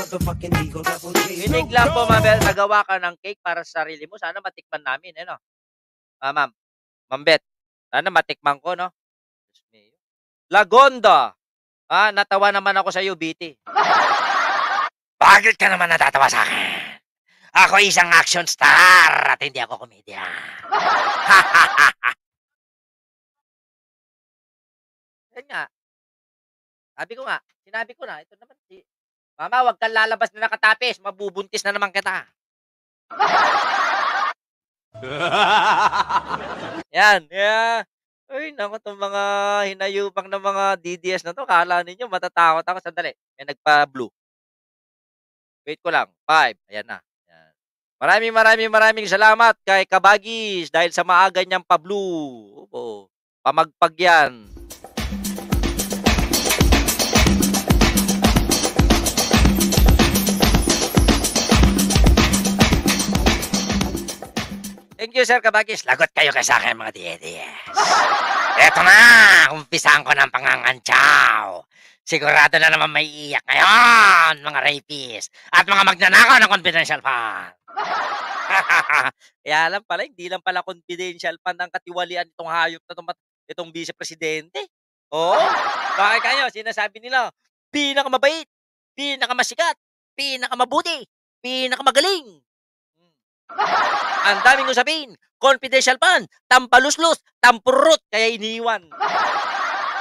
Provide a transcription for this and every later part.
motherfucking Eagle Double G. Inig lang po, Ma'am, nagawa ka ng cake para sa sarili mo. Sana matikman namin, eh, no? Ma'am. Ma'am Bet, sana matikman ko, no? Lagonda. Natawa naman ako sa iyo, BT. Bakit ka naman natatawa sa akin? Ako isang action star at hindi ako komedya. Yan nga. Sinabi ko na, ito naman si Mama, wag kang lalabas na nakatapis, mabubuntis na naman kita. Yan, yeah. Ay, naku, itong mga hinayupang ng mga DDS na to, kala ninyo, matatakot ako. Sandali, may nagpa-blue. Wait ko lang, 5, ayan na. Yan. Maraming salamat kay Kabagis dahil sa maaga niyang pa-blue. Opo, pamagpag yan. Thank you, Sir Kabagis. Lagot kayo kay sa akin, mga DDS. Eto na, umpisahan ko ng pangangantsaw. Sigurado na naman may iyak ngayon, mga rapist, at mga magnanakaw ng confidential fund. Kaya alam pala, hindi lang pala confidential fund ang katiwalian itong hayop na itong vice-presidente. Oo, bakit kayo? Sinasabi nila, pinakamabait, pinakamasikat, pinakamabuti, pinakamagaling. Ang daming usapin, confidential fund, tampaluslos, tampurot, kaya iniwan.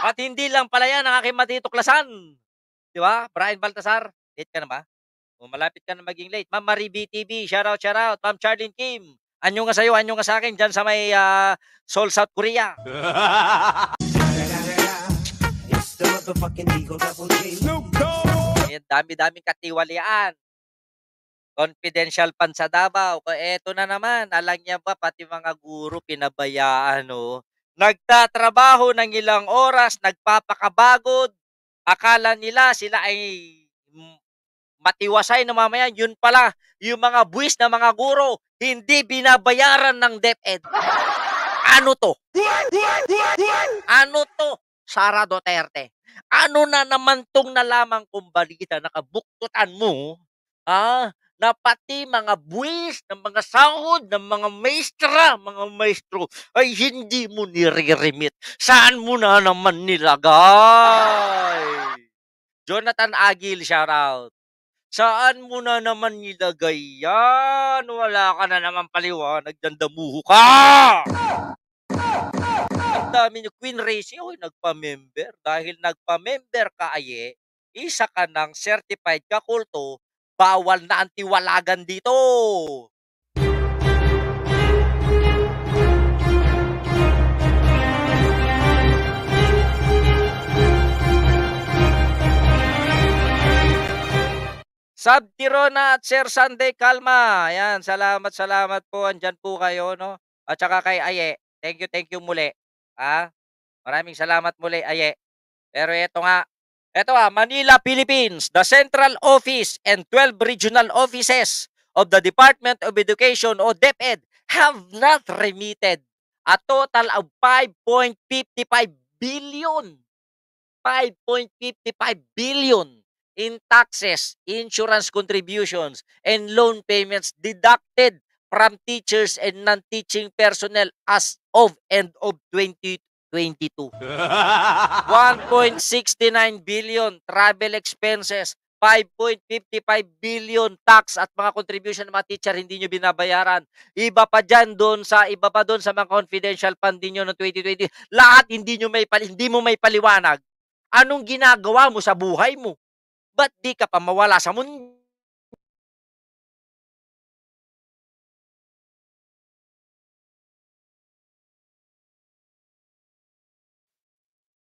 At hindi lang pala yan ang aking matituklasan. Di ba? Brian Baltasar, late ka na ba? O malapit ka na maging late. Ma'am Marie BTV, shout out. Ma'am Charlene Kim, anyo nga sa'yo, anyo nga sa akin, dyan sa may Seoul, South Korea. It's the motherfucking Eagle Double G. Ayan, dami-daming katiwalian. Confidential fund sa Davao. Eto na naman, alam niya ba, pati mga guro pinabayaan, no? Nagtatrabaho ng ilang oras, nagpapakabagod. Akala nila sila ay matiwasay na mamaya. Yun pala, yung mga buwis na mga guro, hindi binabayaran ng DepEd. Ano to? Ano to, Sara Duterte? Ano na naman tong nalaman kong balita, nakabuktutan mo, na pati mga buwis, ng mga sahod, ng mga maestro, ay hindi mo nire-remit. Saan mo na naman nilagay? Jonathan Agil, shout out. Saan mo na naman nilagay yan? Wala ka na naman paliwanag, dandamuho ka! Ang dami nyo, Queen Racing, nagpa-member. Dahil nagpa-member ka, isa ka ng certified kakulto, bawal na ang tiwalagan dito. Sub Tirona at Sir Sunday Kalma. Ayan, salamat po. Andyan po kayo, no? At saka kay Aye. Thank you muli. Maraming salamat muli, Aye. Pero Ito Manila, Philippines, the central office and 12 regional offices of the Department of Education o DepEd have not remitted a total of 5.55 billion. 5.55 billion in taxes, insurance contributions, and loan payments deducted from teachers and non-teaching personnel as of end of 2022. 1.69 billion travel expenses, 5.55 billion tax at mga contribution ng mga teacher hindi nyo binabayaran. Iba pa doon sa mga confidential fund niyo ng 2020. Lahat hindi mo may paliwanag. Anong ginagawa mo sa buhay mo? Ba't di ka pa mawala sa mundo?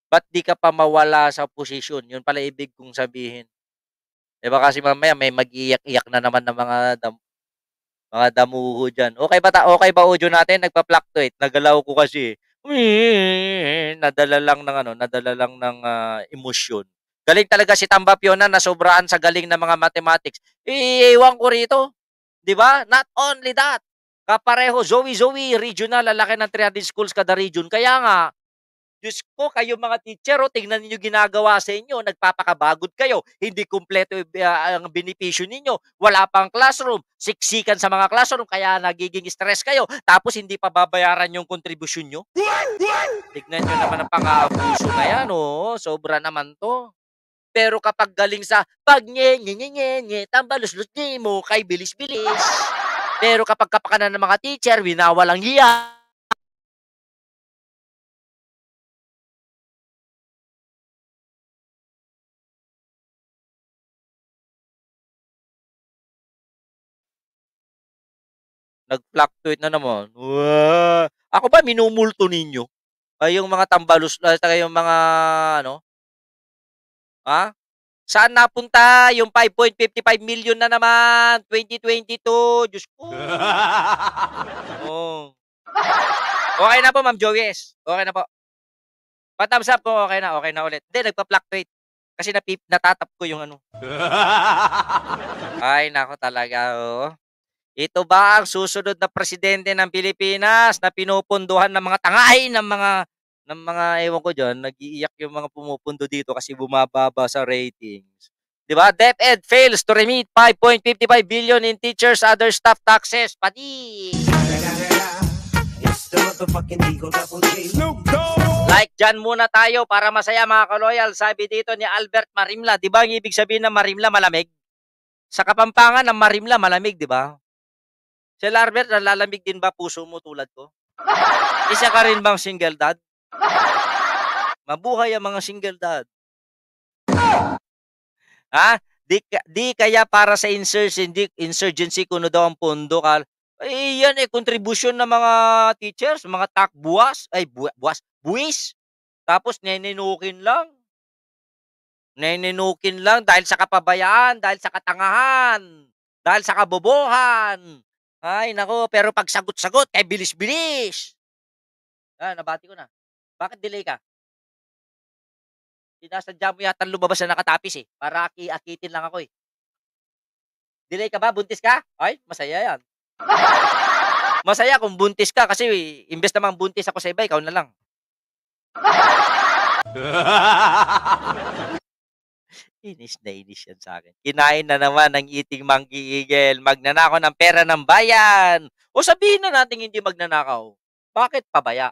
Ba't di ka pa mawala sa posisyon? Yun pala ibig kong sabihin. Diba kasi mamaya may mag-iyak-iyak na naman ng mga damuho dyan. Okay ba audio natin? Nagpa-fluctuate. Nagalaw ko kasi. Nadala lang ng emosyon. Galing talaga si Tambapyona na sobraan sa galing ng mga mathematics. Iiwan ko rito. Diba? Not only that. Kapareho, Zoe, regional, lalaki ng 300 schools kada region. Kaya nga, Diyos ko, kayo mga teacher, tingnan niyo ginagawa sa inyo, nagpapakabagod kayo, hindi kumpleto ang benepisyo ninyo, wala pang classroom, siksikan sa mga classroom, kaya nagiging stress kayo, tapos hindi pa babayaran yung kontribusyon nyo. Tignan nyo naman ang pang-aabuso na yan, sobra naman to. Pero kapag galing sa pag nye nye nye nye nye, tambalus-lus mo, kay bilis-bilis. Pero kapag kapakanan ng mga teacher, winawalang hiya. Nag-fluctuate na naman. Ako ba minumulto ninyo? Kayong mga tambalus, kayong mga ano? Ha? Saan napunta yung 5.55 million na naman? 2022. Diyos ko. Oh. Okay na po, Ma'am Joyce. Okay na po. Pa-thumbs up kung okay na. Okay na ulit. Hindi, nagpa-fluctuate. Kasi natatap ko yung ano. Ay, nako talaga. Ito ba ang susunod na presidente ng Pilipinas na pinupunduhan ng mga tangay ng mga ewan ko diyan, nag-iiyak yung mga pumupundo dito kasi bumababa sa ratings. 'Di ba? DepEd fails to remit 5.55 billion in teachers other staff taxes. Pati. It's the motherfucking Eagle Double G. Like dyan muna tayo para masaya mga kaloyal. Sabi dito ni Albert Marimla. 'Di ba ang ibig sabihin ng Marimla malamig? Sa Kapampangan ng Marimla malamig, 'di ba? Si Albert, nalalamig din ba puso mo tulad ko? Isa ka rin bang single dad? Mabuhay ang mga single dad. Ha? Di kaya para sa insurgency kuno daw ang pondo yan contribution ng mga teachers, mga buwas, buwis. Tapos neninukin lang. Neninukin lang dahil sa kapabayaan, dahil sa katangahan, dahil sa kabobohan. Ay, nako, pero pag sagot-sagot, kay bilis-bilis. Nabati ko na. Bakit delay ka? Sinasadya mo yata lumabas na nakatapis para akitin lang ako Delay ka ba? Buntis ka? Ay, masaya yan. Masaya kung buntis ka kasi imbes namang buntis ako sa iba, ikaw na lang. Inis na inis yan sa akin. Kinain na naman ng eating monkey eagle. Magnanakaw ng pera ng bayan. O sabihin na natin hindi magnanakaw. Bakit pabaya?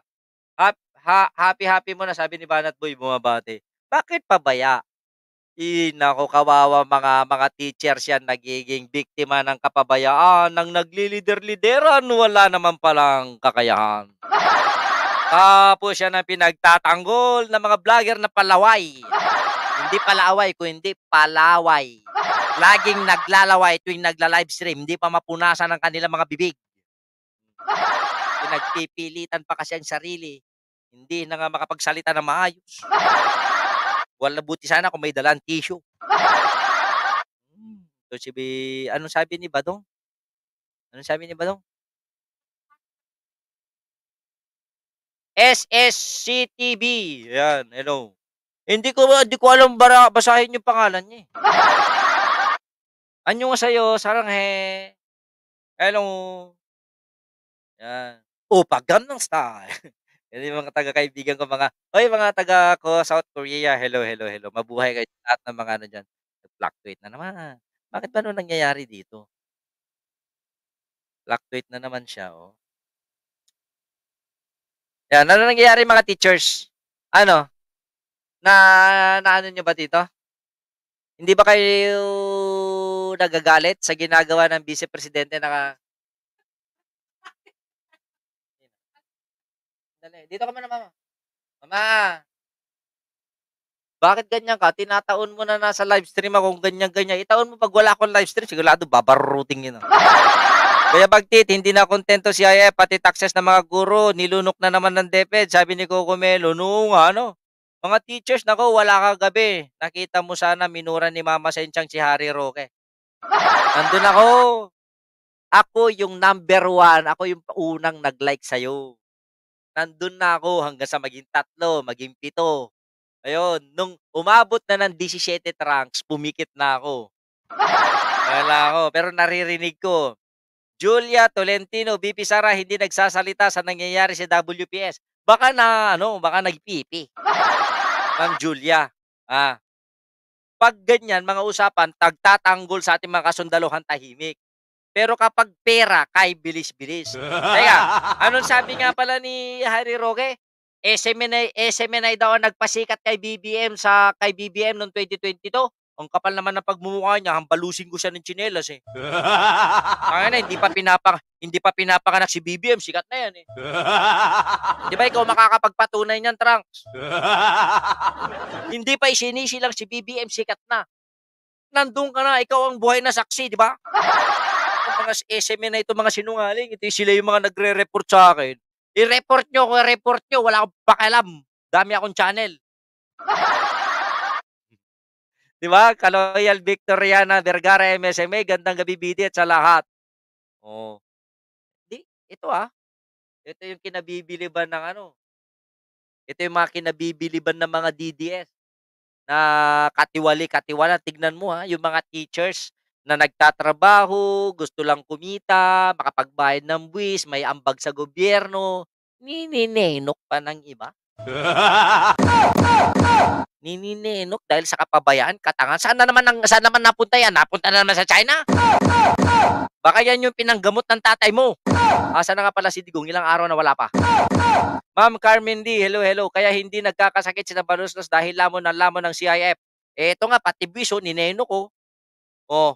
Happy mo na sabi ni Banat Boy bumabate. Bakit pabaya? Nako, kawawa mga teachers yan nagiging biktima ng kapabayaan ng naglilider-lideran. Wala naman palang kakayahan. Tapos yan ang pinagtatanggol ng mga vlogger na palaway. Hindi palaaway, kundi palaway. Laging naglalaway tuwing nagla-livestream, hindi pa mapunasan ang kanilang mga bibig. Pinagpipilitan pa kasi ang sarili. Hindi na nga makapagsalita ng maayos. Wala, buti sana kung may dalang tissue. So, anong sabi ni Badong? SSCTV. Yan, hello. Hindi ko alam basahin yung pangalan niya. Anyo nga sa'yo, sarang hello. Yan. Pag Gangnam Style. Yan yung mga taga-kaibigan ko, mga taga ko, South Korea. Hello. Mabuhay kayo lahat ng mga ano dyan. Fluctuate na naman. Bakit ba nangyayari dito? Fluctuate na naman siya, Yan, ano nangyayari mga teachers? Ano? Ano nyo ba dito? Hindi ba kayo nagagalit sa ginagawa ng Vice Presidente Dito ka muna, mama. Mama! Bakit ganyan ka? Tinataon mo na nasa live stream ako kung ganyan-ganyan. Itaon mo pag wala akong live stream, sigurado babaruting yun. Kaya Bagtit, hindi na kontento si IF, pati taxes ng mga guro, nilunok na naman ng DepEd. Sabi ni Coco Melo, mga teachers, wala kagabi. Nakita mo sana minura ni Mama Senchang si Harry Roque. Nandun ako. Ako yung number 1. Ako yung unang nag-like sa'yo. Nandun na ako hanggang sa maging 3, maging 7. Ayun, nung umabot na ng 17 trunks, pumikit na ako. Wala ako, pero naririnig ko. Julia Tolentino, BP Sara, hindi nagsasalita sa nangyayari sa WPS. baka na ano, baka nagpipi. Ma'am Julia, 'pag ganyan mga usapan, tagtatanggol sa ating mga kasundaluhan tahimik. Pero kapag pera, kay bilis-bilis. Teka, anong sabi nga pala ni Harry Roque? SMNI daw ang nagpasikat kay BBM noong 2022. Ang kapal naman ng pagmumukha niya, hambalusin ko siya ng tsinelas eh. Tangina, hindi pa pinapanganak si BBM, sikat na yan eh. Di ba ikaw makakapagpatunay niyan, Trunks? Hindi pa isinisilang si BBM, sikat na. Nandun ka na, ikaw ang buhay na saksi, di ba? Yung mga SME na ito, mga sinungaling, ito sila yung mga nagre-report sa akin. I-report nyo, kung i-report nyo, wala akong pakialam. Dami akong channel. Di ba? Kaloyal Victoriana Vergara MSMA, gandang gabi BD at sa lahat. Oh. Di, ito ito yung kinabibiliban ng ano. Ito yung mga kinabibiliban ng mga DDS na katiwala. Tignan mo yung mga teachers na nagtatrabaho, gusto lang kumita, makapagbayad ng buwis, may ambag sa gobyerno, nininenok pa ng iba. Nininenok dahil sa kapabayaan, katangan. Saan naman napunta yan? Napunta na naman sa China? Baka yan yung pinanggamot ng tatay mo. Asa na nga pala si Digong, ilang araw na wala pa. Ma'am Carmen D, hello. Kaya hindi nagkakasakit si Tabaluslos dahil lamon ng CIF. Eto nga, pati buwiso, ninenok ko.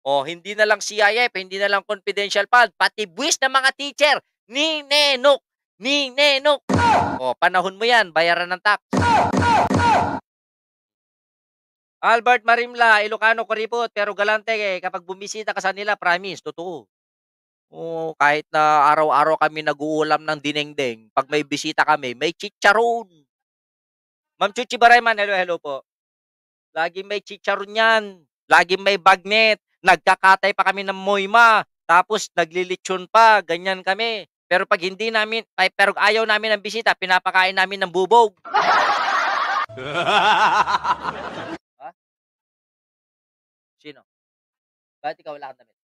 Hindi na lang CIF, hindi na lang confidential fund, pati buwis ng mga teacher, ninenok. Panahon mo yan, bayaran ng tax. Albert Marimla, Ilocano Kuripot, pero galante kapag bumisita ka sa nila, promise, totoo. Kahit na araw-araw kami nag-uulam ng dinengdeng, pag may bisita kami, may chicharon. Ma'am Chuchi Barayman, hello po. Laging may chicharon yan. Laging may bagnet. Nagkakatay pa kami ng moyma. Tapos naglilitsyon pa. Ganyan kami. Pero pag hindi namin, pero ayaw namin ng bisita, pinapakain namin ng bubog. Sino? Bakit ikaw wala kang damit?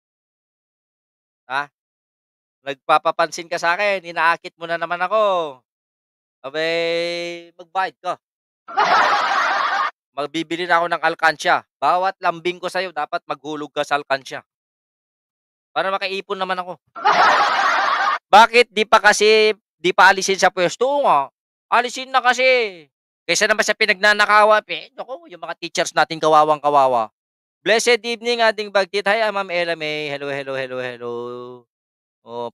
Nagpapapansin ka sa akin, inaakit mo na naman ako. Abay, magbayad ka. Magbibili na ako ng alkansya. Bawat lambing ko sa'yo, dapat maghulog ka sa alkansya. Para makaipon naman ako. Bakit di pa alisin sa pwesto? Nga, alisin na kasi. Kaysa naman sa pinagnanakawa, naku, yung mga teachers natin kawawang-kawawa. Blessed evening, ating bagtit. Hi, Ma'am Ella May. Hello.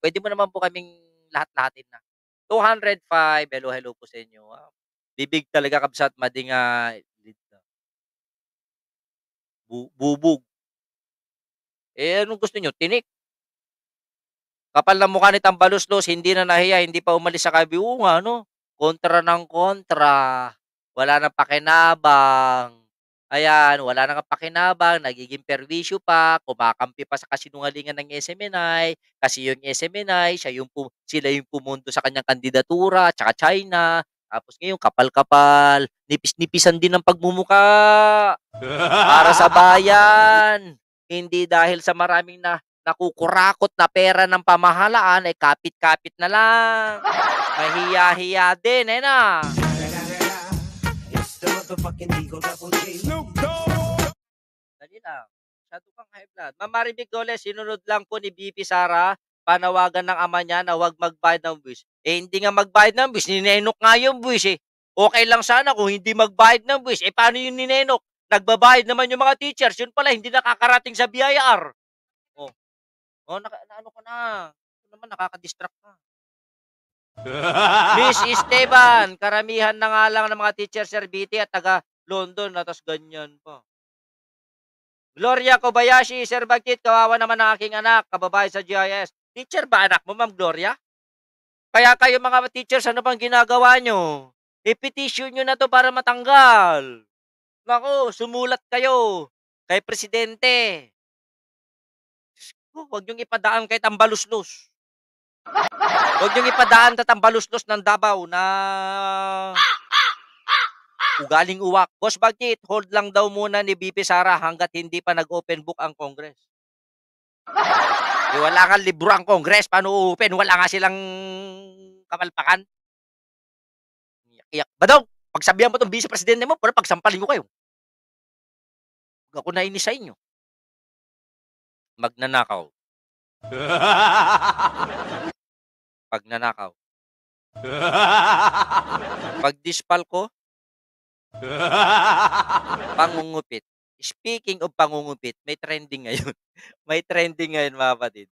Pwede mo naman po kaming lahat-lahatin na. 205. Hello po sa inyo. Bibig talaga kabsat mading bubog. Anong gusto nyo? Tinik. Kapal na mukha ni Tambaluslos, hindi na nahiya, hindi pa umalis sa kabiunga, kontra ng kontra. Wala nang pakinabang. Ayan, wala nang pakinabang, nagiging perwisyo pa, kumakampi pa sa kasinungalingan ng SMNI, kasi yung SMNI, sila yung pumundo sa kanyang kandidatura, tsaka China, tapos ngayon, kapal-kapal, nipis-nipisan din ng pagmumuka, para sa bayan, hindi dahil sa maraming nakukurakot na pera ng pamahalaan, kapit-kapit na lang, mahiya-hiya din, na. It's the motherfucking Eagle Double G. Dali lang. Masyado kang high blood. Ma'am Maribig Goles, sinunod lang po ni BP Sara, panawagan ng ama niya na huwag magbayad ng buwis. Hindi nga magbayad ng buwis, ninenok nga yung buwis Okay lang sana kung hindi magbayad ng buwis. Paano yung ninenok? Nagbabayad naman yung mga teachers. Yun pala, hindi nakakarating sa BIR. Naano ko na. Ito naman, nakaka-distract ka. Miss Esteban, karamihan na nga lang ng mga teacher Serviti at taga London na tas ganyan pa. Gloria Kobayashi, Sir Bagtit, kawawa naman ang aking anak, kababae sa GIS. Teacher ba anak mo, Ma'am Gloria? Kaya kayo mga teachers, ano bang ginagawa nyo? I-petition nyo na to para matanggal. Naku, sumulat kayo kay Presidente. Huwag nyo ipadaan kay Tambaluslos. Huwag nyo ipadaan sa Tambaluslos ng Davao na ugaling uwak. Boss Bagtit, hold lang daw muna ni BP Sara hanggat hindi pa nag-open book ang Congress. Wala kang libro ang Congress. Paano open? Wala nga silang kapalpakan. Iyak-iyak. Badong, pagsabihan mo 'tong Vice Presidente mo, pero pagsampalin ko kayo. Huwag ako nainis sa inyo. Magnanakaw. Pagnanakaw. Pagdispal ko, pangungupit. Speaking of pangungupit, may trending ngayon. May trending ngayon, mga kapatid.